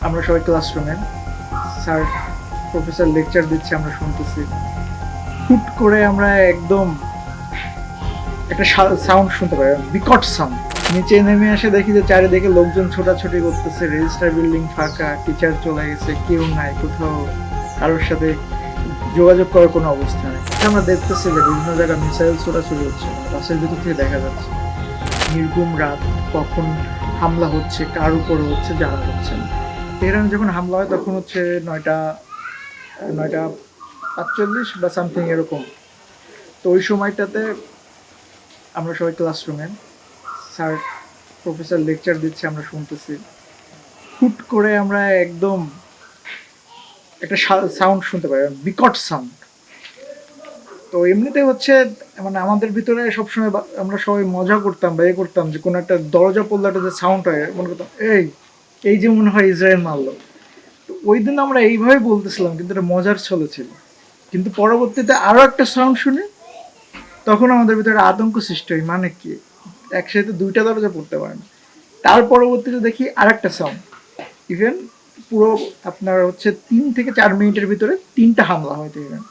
আমরা সবাই ক্লাসরুমে, স্যার প্রফেসর লেকচার দিচ্ছে, আমরা শুনতেছি। হুট করে আমরা একদম একটা সাউন্ড শুনতে পাই, বিকট সাউন্ড। নিচে নেমে এসে দেখি যে চারিদিকে লোকজন ছোটাছুটি করতেছে, রেজিস্টার বিল্ডিং ফাঁকা, টিচার চলে গেছে, কেউ নাই কোথাও, কারোর সাথে যোগাযোগ করার কোনো অবস্থা নেই। আমরা দেখতেছি যে বিভিন্ন জায়গায় মিসাইল ছোটাছুটি হচ্ছে, বাসের ভিতর থেকে দেখা যাচ্ছে। নির্ঘুম রাত, কখন হামলা হচ্ছে, কার উপরে হচ্ছে জানা যাচ্ছে না। তেহরানে যখন হামলা হয় তখন হচ্ছে 9টা 45 বা সামথিং এরকম। তো ওই সময়টাতে আমরা সবাই ক্লাসরুমে, স্যার প্রফেসর লেকচার দিচ্ছে, আমরা শুনতেছি। হুট করে আমরা একদম একটা সাউন্ড শুনতে পাই, বিকট সাউন্ড। তো এমনিতে হচ্ছে মানে আমাদের ভিতরে সবসময় আমরা সবাই মজা করতাম বা করতাম যে কোনো একটা দরজা পড়লে একটা যে সাউন্ড হয়, মনে করতাম এই এই যে মনে হয় ইসরায়েল মারলো। তো ওই দিন আমরা এইভাবে বলতেছিলাম, কিন্তু এটা মজার ছলে ছিল। কিন্তু পরবর্তীতে আরো একটা সাউন্ড শুনে তখন আমাদের ভিতরে আতঙ্ক সৃষ্টি হয়, মানে কি একসাথে দুইটা দরজা পড়তে পারে না। তার পরবর্তীতে দেখি আর একটা সাউন্ড, ইভেন পুরো আপনার হচ্ছে 3 থেকে 4 মিনিটের ভিতরে 3টা হামলা হয় ইভেন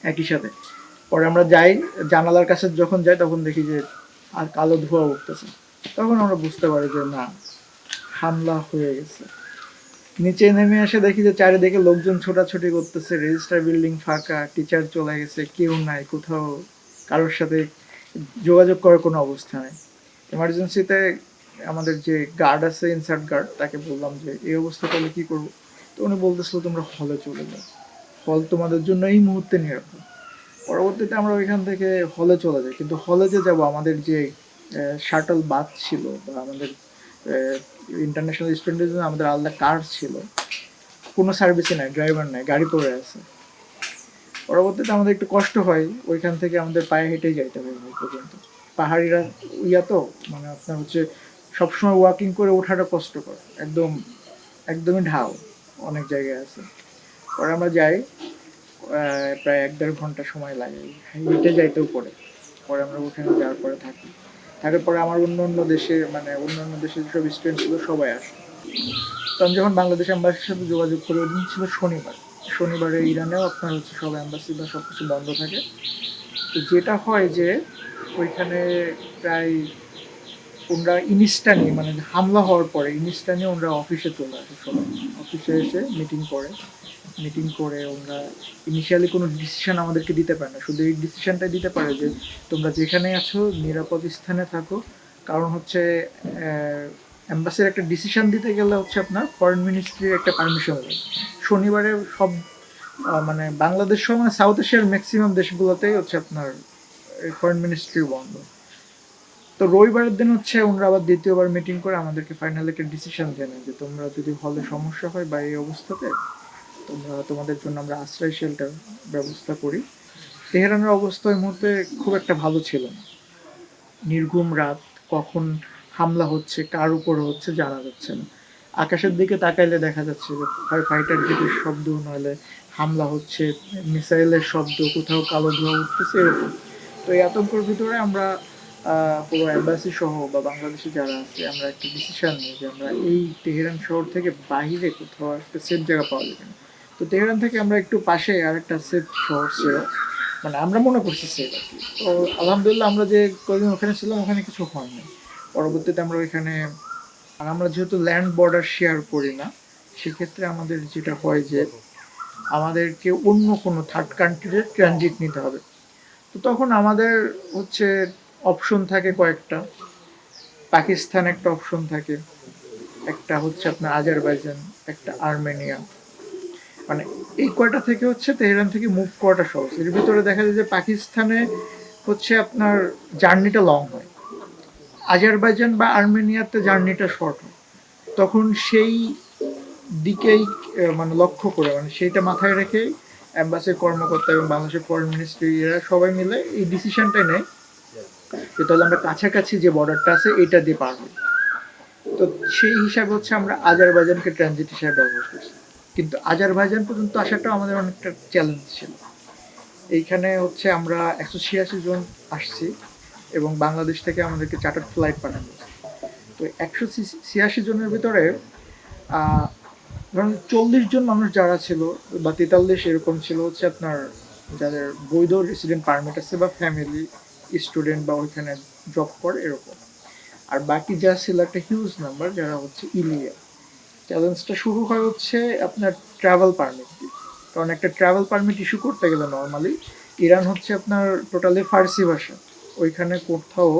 একই সাথে। পরে আমরা যাই, জানালার কাছে যখন যাই তখন দেখি যে আর কালো ধোঁয়া উঠতেছে। তখন আমরা বুঝতে পারি যে না, হামলা হয়ে গেছে। নিচে নেমে এসে দেখি যে চারিদিকে লোকজন ছোটাছুটি করতেছে, রেজিস্টার বিল্ডিং ফাঁকা, টিচার চলে গেছে, কেউ নাই কোথাও, কারোর সাথে যোগাযোগ করার কোনো অবস্থা নেই। এমার্জেন্সিতে আমাদের যে গার্ড আছে, ইনসার্ট গার্ড, তাকে বললাম যে এই অবস্থা তাহলে কী করবো। তো উনি বলতেছিল তোমরা হলে চলে যাও, হল তোমাদের জন্য এই মুহূর্তে নিরাপদ। পরবর্তীতে আমরা ওইখান থেকে হলে চলে যাই, কিন্তু হলে যে যাব, আমাদের যে শাটল বাস ছিল বা আমাদের ইন্টারন্যাশনাল স্টুডেন্টের জন্য আমাদের আলাদা কার ছিল, কোনো সার্ভিসই নাই, ড্রাইভার নাই, গাড়ি পড়ে আছে। পরবর্তীতে আমাদের একটু কষ্ট হয়, ওইখান থেকে আমাদের পায়ে হেঁটেই যাইতে হয় ওই পর্যন্ত। পাহাড়িরা তো মানে আপনার হচ্ছে সবসময় ওয়াকিং করে ওঠাটা কষ্টকর, একদমই ঢাল অনেক জায়গায় আছে। পরে আমরা যাই, প্রায় 1-1.5 ঘন্টা সময় লাগে, হেঁটে যাইতেও পড়ে। পরে আমরা ওখানে যাওয়ার পরে থাকার পরে আমার অন্য দেশের যেসব স্টুডেন্ট ছিল সবাই আসে। তো আমি যখন বাংলাদেশ অ্যাম্বাসির সাথে যোগাযোগ করি, ওই দিন ছিল শনিবার। শনিবারে ইরানেও আপনার হচ্ছে সব অ্যাম্বাসি বা সব কিছু বন্ধ থাকে। তো যেটা হয় যে ওইখানে প্রায় ওনারা ইনস্ট্যান্টলি, মানে হামলা হওয়ার পরে ইনস্ট্যান্টলি ওনারা অফিসে চলে আসে, সবাই অফিসে এসে মিটিং করে ওনারা ইনিশিয়ালি কোনো ডিসিশন আমাদেরকে দিতে পারে না, শুধু এই ডিসিশনটাই দিতে পারে যে তোমরা যেখানে আছো নিরাপদ স্থানে থাকো। কারণ হচ্ছে অ্যাম্বাসির একটা ডিসিশন দিতে গেলে হচ্ছে আপনার ফরেন মিনিস্ট্রির একটা পারমিশন লাগে। শনিবারে সব মানে বাংলাদেশ সহ মানে সাউথ এশিয়ার ম্যাক্সিমাম দেশগুলোতেই হচ্ছে আপনার ফরেন মিনিস্ট্রি বন্ধ। তো রবিবারের দিন হচ্ছে ওনারা আবার দ্বিতীয়বার মিটিং করে আমাদেরকে ফাইনাল একটা ডিসিশন দেন যে তোমরা যদি হলে সমস্যা হয় বা এই অবস্থাতে তোমাদের জন্য আমরা আশ্রয় শেল্টার ব্যবস্থা করি। তেহরানের অবস্থা ওই মুহূর্তে খুব একটা ভালো ছিল না। নির্ঘুম রাত, কখন হামলা হচ্ছে, কার উপরে হচ্ছে জানা যাচ্ছে না। আকাশের দিকে তাকাইলে দেখা যাচ্ছে যে হয় ফাইটার জেটের শব্দ, নইলে হামলা হচ্ছে, মিসাইলের শব্দ, কোথাও কালো ধোঁয়া উঠতেছে এরকম। তো এই আতঙ্কের ভিতরে আমরা পুরো অ্যাম্বাসি সহ বা বাংলাদেশে যারা আছে আমরা একটা ডিসিশন নিই যে আমরা এই তেহরান শহর থেকে বাইরে কোথাও একটা সেফ জায়গা পাওয়া যাবে না। তো তেহরান থেকে আমরা একটু পাশে আর একটা সেফ শহর ছিল, মানে আমরা মনে করছি সেফ আর কি। তো আলহামদুলিল্লাহ আমরা যে কদিন ওখানে ছিলাম ওখানে কিছু হয়নি। পরবর্তীতে আমরা ওইখানে, আর আমরা যেহেতু ল্যান্ড বর্ডার শেয়ার করি না, সেক্ষেত্রে আমাদের যেটা হয় যে আমাদেরকে অন্য কোনো থার্ড কান্ট্রিতে ট্রানজিট নিতে হবে। তো তখন আমাদের হচ্ছে অপশন থাকে কয়েকটা। পাকিস্তান একটা অপশন থাকে, একটা হচ্ছে আপনার আজারবাইজান, একটা আর্মেনিয়া। মানে এই কয়টা থেকে হচ্ছে তেহরান থেকে মুভ করাটা সহজ। এর ভিতরে দেখা যায় যে পাকিস্তানে হচ্ছে আপনার জার্নিটা লং হয়, আজারবাইজান বা আর্মেনিয়াতে জার্নিটা শর্ট হয়। তখন সেই দিকেই মানে লক্ষ্য করে, মানে সেইটা মাথায় রেখেই অ্যাম্বাসির কর্মকর্তা এবং বাংলাদেশের ফরেন মিনিস্ট্রি এরা সবাই মিলে এই ডিসিশনটাই নেয় যে তাহলে আমরা কাছাকাছি যে বর্ডারটা আছে এইটা দিয়ে পার হই। তো সেই হিসাবে হচ্ছে আমরা আজারবাইজানকে ট্রানজিট হিসাবে ব্যবহার করছি। কিন্তু আজারবাইজান পর্যন্ত আসাটাও আমাদের অনেকটা চ্যালেঞ্জ ছিল। এইখানে হচ্ছে আমরা 186 জন আসছি এবং বাংলাদেশ থেকে আমাদেরকে চার্টার ফ্লাইট পাঠানো হয়েছে। তো 186 জনের ভিতরে ধরুন 40 জন মানুষ যারা ছিল বা 43 এরকম ছিল হচ্ছে আপনার যাদের বৈধ রেসিডেন্ট পারমিট আছে বা ফ্যামিলি স্টুডেন্ট বা ওইখানে জব করে এরকম। আর বাকি যা ছিল একটা হিউজ নাম্বার যারা হচ্ছে ইলিগাল। চ্যালেঞ্জটা শুরু হয় হচ্ছে আপনার ট্রাভেল পারমিট দিয়ে। কারণ একটা ট্রাভেল পারমিট ইস্যু করতে গেলে নর্মালি ইরান হচ্ছে আপনার টোটালি ফার্সি ভাষা, ওইখানে কোথাও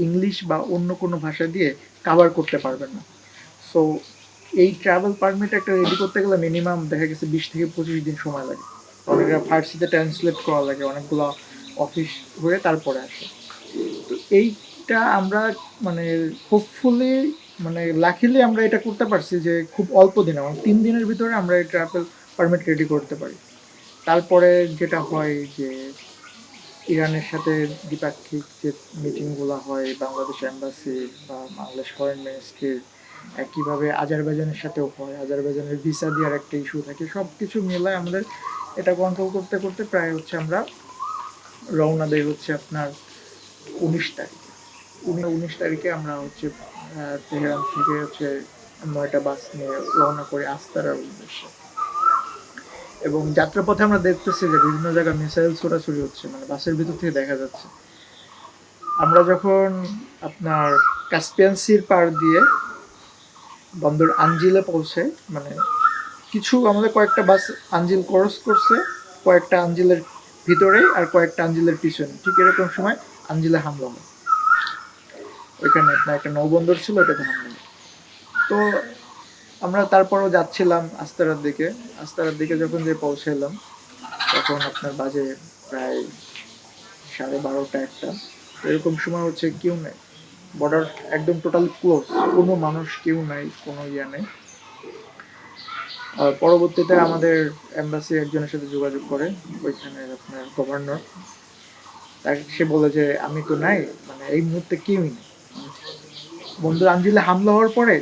ইংলিশ বা অন্য কোনো ভাষা দিয়ে কাভার করতে পারবেন না। সো এই ট্রাভেল পারমিট একটা রেডি করতে গেলে মিনিমাম দেখা গেছে 20 থেকে 25 দিন সময় লাগে। অনেকটা ফার্সিতে ট্রান্সলেট করা লাগে, অনেকগুলো অফিস হয়ে তারপরে আসে। তো এইটা আমরা মানে হোপফুলি মানে লাকিলি আমরা এটা করতে পারছি যে খুব অল্প দিনে, 3 দিনের ভিতরে আমরা এই ট্রাভেল পারমিট রেডি করতে পারি। তারপরে যেটা হয় যে ইরানের সাথে দ্বিপাক্ষিক যে মিটিংগুলো হয় বাংলাদেশ এম্বাসি বা বাংলাদেশ ফরেন মিনিস্ট্রির, একইভাবে আজারবাইজানের সাথেও হয়, আজারবাইজানের ভিসা দেওয়ার একটা ইস্যু থাকে, সব কিছু মিলায় আমাদের এটা কন্ট্রোল করতে করতে প্রায় হচ্ছে আমরা রওনা দেয় হচ্ছে আপনার 19 তারিখে। 19 তারিখে আমরা হচ্ছে তেহরান থেকে হচ্ছে 9টা বাস নিয়ে রওনা করি আস্তারার উদ্দেশ্যে। এবং যাত্রাপথে আমরা দেখতেছি যে বিভিন্ন জায়গায় মিসাইল ছোড়াছুড়ি হচ্ছে, মানে বাসের ভিতর থেকে দেখা যাচ্ছে। আমরা যখন আপনার কাস্পিয়ান সির পার দিয়ে বন্দর আঞ্জিলে পৌঁছাই, মানে কিছু আমাদের কয়েকটা বাস আঞ্জিল ক্রস করছে, কয়েকটা আঞ্জিলের ভিতরে আর কয়েকটা আঞ্জিলের পিছনে, ঠিক এরকম সময় আঞ্জিলে হামলা হয়। ওইখানে আপনার একটা নৌবন্দর ছিল, ওটাতে হামলা হয়। তো আমরা তারপরও যাচ্ছিলাম আস্তারার দিকে যখন যে পৌঁছালাম তখন আপনার বাজে প্রায় 12:30 একটা, এরকম সময় হচ্ছে কেউ নেই, বর্ডার একদম টোটাল ক্লোজ, কোনো মানুষ কেউ নাই, কোনো ইয়ে নেই। আর পরবর্তীতে আমাদের এম্বাসি একজনের সাথে যোগাযোগ করে, ওইখানে আপনার গভর্নর, তাকে সে বলে যে আমি তো নাই, মানে এই মুহূর্তে কেউই নেই। বন্ধুর আঞ্জিলে হামলা হওয়ার পরে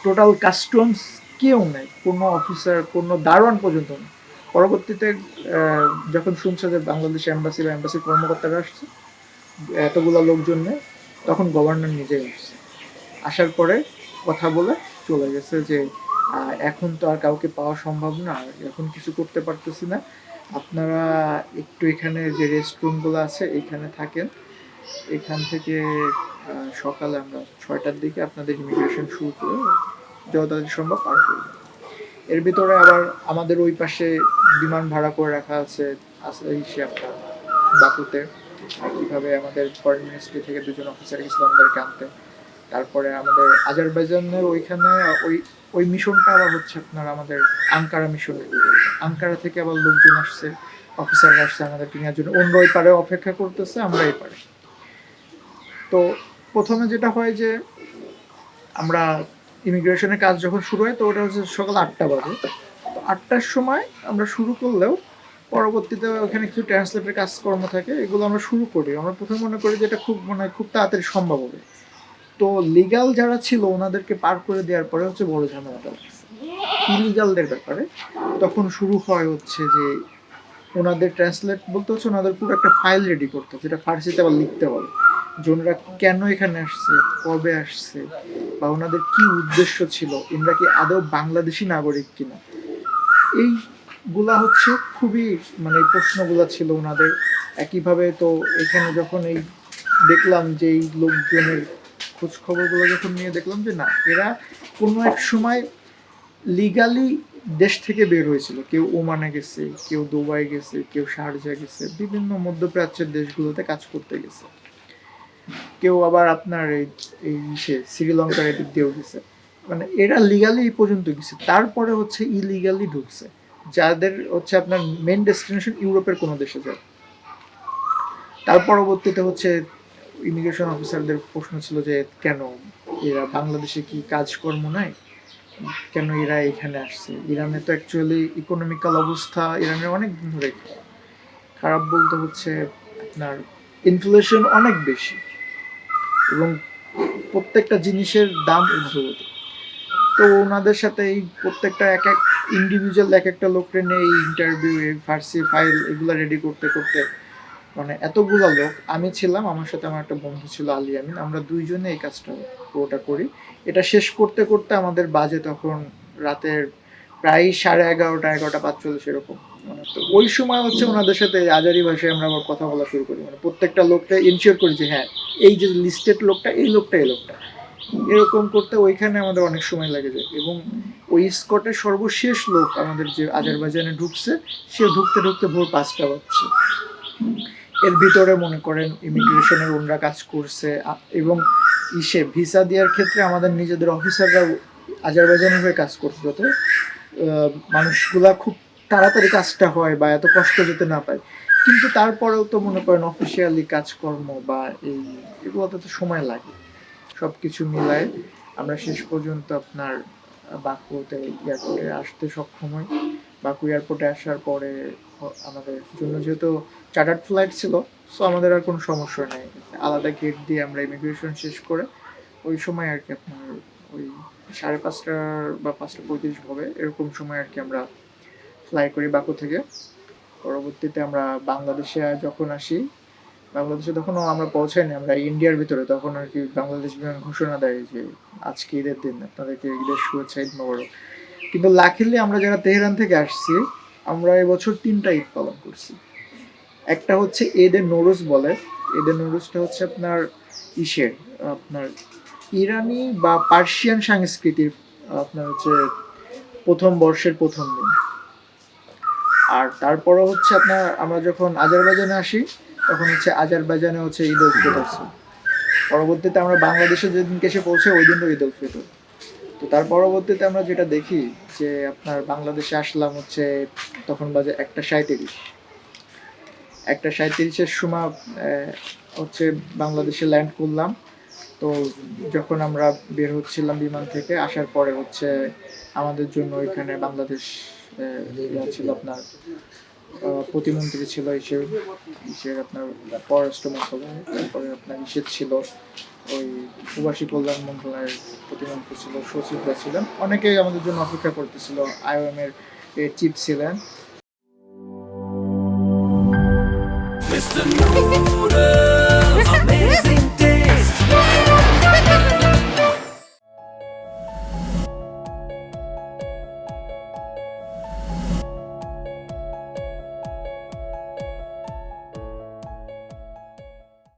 টোটাল কাস্টমস কেউ নেই, কোনো অফিসার কোনো দারোয়ান পর্যন্ত নেই। পরবর্তীতে যখন শুনছে যে বাংলাদেশ এম্বাসি বা এম্বাসির কর্মকর্তারা আসছে এতগুলো লোকজন নেই, তখন গভর্নর নিজেই আসছে। আসার পরে কথা বলে চলে গেছে যে এখন তো আর কাউকে পাওয়া সম্ভব না, এখন কিছু করতে পারতেছি না, আপনারা একটু এখানে যে রেস্টরুমগুলো আছে এখানে থাকেন, এখান থেকে সকালে আমরা 6টার দিকে আপনাদের ইমিগ্রেশন শুরু করে যত তাড়াতাড়ি সম্ভব পার করব। এর ভিতরে আবার আমাদের ওই পাশে বিমান ভাড়া করে রাখা আছে ইসে আপনার বাকুতে, একইভাবে আমাদের ফরেন মিনিস্ট্রি থেকে 2জন অফিসার গেছিল আমাদেরকে আনতে। তারপরে আমাদের আজারবাইজানের ওইখানে ওই ওই মিশনটা আবার হচ্ছে আপনার আমাদের আঙ্কারা মিশনের ভিতরে, আঙ্কারা থেকে আবার লোকজন আসছে, অফিসাররা আসছে আমাদের নেওয়ার জন্য, অন্য ওই পারে অপেক্ষা করতেছে, আমরা এই পারে। তো প্রথমে যেটা হয় যে আমরা ইমিগ্রেশনের কাজ যখন শুরু হয় তো ওটা হচ্ছে সকাল 8টা বাজে। তো 8টার সময় আমরা শুরু করলেও পরবর্তীতে ওখানে কিছু ট্রান্সলেটের কাজকর্ম থাকে, এগুলো আমরা শুরু করি। আমরা প্রথমে মনে করি যে এটা খুব তাড়াতাড়ি সম্ভব হবে। তো লিগাল যারা ছিল ওনাদেরকে পার করে দেওয়ার পরে হচ্ছে বড় ঝামেলাটা লাগছে ইলিগালদের ব্যাপারে। তখন শুরু হয় হচ্ছে যে ওনাদের ট্রান্সলেট বলতে হচ্ছে ওনাদের পুরো একটা ফাইল রেডি করতে, যেটা ফার্সিতে আবার লিখতে হবে যে ওনারা কেন এখানে আসছে, কবে আসছে, বা ওনাদের কি উদ্দেশ্য ছিল, এনরা কি আদৌ বাংলাদেশি নাগরিক কিনা। এইগুলা হচ্ছে খুবই মানে প্রশ্নগুলা ছিল ওনাদের। একইভাবে তো এখানে যখন এই দেখলাম যে এই লোকজনের খোঁজ খবরগুলো যখন নিয়ে দেখলাম যে না, এরা কোনো এক সময় লিগালি দেশ থেকে বের হয়েছিল, কেউ ওমানে গেছে, কেউ দুবাই গেছে, কেউ শারজা গেছে, বিভিন্ন মধ্যপ্রাচ্যের দেশগুলোতে কাজ করতে গেছে, কেউ আবার আপনার এই শ্রীলঙ্কার এদিক দিয়েও গেছে। মানে এরা লিগালি এই পর্যন্ত গেছে, তারপরে হচ্ছে ইলিগালি ঢুকছে, যাদের হচ্ছে আপনার মেন ডেস্টিনেশন ইউরোপের কোনো দেশে যায়। তার পরবর্তীতে হচ্ছে ইমিগ্রেশন অফিসারদের প্রশ্ন ছিল যে কেন এরা বাংলাদেশে কি কাজকর্ম নাই, কেন এরা এখানে আসছে। ইরানে তো অ্যাকচুয়ালি ইকোনমিক্যাল অবস্থা ইরানের অনেক দিন ধরে খারাপ, বলতে হচ্ছে আপনার ইনফ্লেশন অনেক বেশি এবং প্রত্যেকটা জিনিসের দাম ঊর্ধ্বগতি। তো ওনাদের সাথে এই প্রত্যেকটা এক এক ইন্ডিভিজুয়াল এক একটা লোককে নিয়ে এই ইন্টারভিউ, এই ফার্সি ফাইল এগুলো রেডি করতে করতে মানে এতগুলো লোক, আমি ছিলাম, আমার সাথে আমার একটা বন্ধু ছিল আলী আমিন, আমরা দুইজনে এই কাজটা পুরোটা করি। এটা শেষ করতে করতে আমাদের বাজে তখন রাতের প্রায় 11:30 11:45 এরকম। তো ওই সময় হচ্ছে ওনাদের সাথে আজারি ভাষায় আমরা আবার কথা বলা শুরু করি, মানে প্রত্যেকটা লোককে ইনশিওর করি যে হ্যাঁ এই যে লিস্টেড লোকটা এই লোকটা এই লোকটা, এরকম করতে ওইখানে আমাদের অনেক সময় লাগে যায়। এবং ওই স্কটের সর্বশেষ লোক আমাদের যে আজারবাইজানে ঢুকছে, সে ঢুকতে ঢুকতে ভোর 5টা বাজছে। এর ভিতরে মনে করেন ইমিগ্রেশনের ওনরা কাজ করছে এবং ভিসা দেওয়ার ক্ষেত্রে আমাদের নিজেদের অফিসাররা আজারবাইজানের হয়ে কাজ করছে, যাতে মানুষগুলা খুব তাড়াতাড়ি কাজটা হয় বা এত কষ্ট যেতে না পায়। কিন্তু তারপরেও তো মনে করেন অফিসিয়ালি কাজকর্ম বা এগুলোতে তো সময় লাগে। সব কিছু মিলায় আমরা শেষ পর্যন্ত আপনার বাকুতে এয়ারপোর্টে আসতে সক্ষম হই। বাকু এয়ারপোর্টে আসার পরে আমাদের জন্য যেহেতু চার্টার্ড ফ্লাইট ছিল, সো আমাদের আর কোনো সমস্যা নেই, আলাদা গেট দিয়ে আমরা ইমিগ্রেশন শেষ করে ওই সময় আর কি আপনার ওই 5:30 বা 5:35 হবে এরকম সময় আর কি আমরা ফ্লাই করি বাকু থেকে। পরবর্তীতে আমরা বাংলাদেশে যখন আসি, বাংলাদেশে তখনও আমরা পৌঁছাইনি, আমরা ইন্ডিয়ার ভিতরে, তখন আর কি বাংলাদেশ বিমান ঘোষণা দেয় যে আজকে ঈদের দিন, আপনাদেরকে ঈদের শুভেচ্ছা, ঈদ মোবারক। কিন্তু লাকিলি আমরা যারা তেহরান থেকে আসছি, আমরা এবছর 3টা ঈদ পালন করছি। একটা হচ্ছে ঈদে নৌরুজ বলে, ঈদে নৌরুজটা হচ্ছে আপনার আপনার ইরানি বা পার্সিয়ান সংস্কৃতির আপনার হচ্ছে প্রথম বর্ষের প্রথম দিন। আর তারপরে হচ্ছে আপনার আমরা যখন আজারবাইজানে আসি, তখন হচ্ছে আজারবাইজানে হচ্ছে ঈদ উল ফিতর ছিল। পরবর্তীতে আমরা বাংলাদেশে যেদিনকে এসে পৌঁছে ওই দিনও ঈদ উল ফিতর। তো তার পরবর্তীতে আমরা যেটা দেখি যে আপনার বাংলাদেশে আসলাম হচ্ছে তখন বাজে 1:37। 1:37-এর সময় হচ্ছে বাংলাদেশে ল্যান্ড করলাম। তো যখন আমরা বের হচ্ছিলাম বিমান থেকে, আসার পরে হচ্ছে আমাদের জন্য ওইখানে বাংলাদেশ ছিল আপনার প্রতিমন্ত্রী ছিল, ইসের আপনার পররাষ্ট্র মন্ত্রণালয়, তারপরে আপনার ছিল ওই প্রবাসী কল্যাণ মন্ত্রণালয়ের প্রতিমন্ত্রী ছিল, সচিবরা ছিলেন, অনেকেই আমাদের জন্য অপেক্ষা করতেছিল। IOM এর চিফ ছিলেন।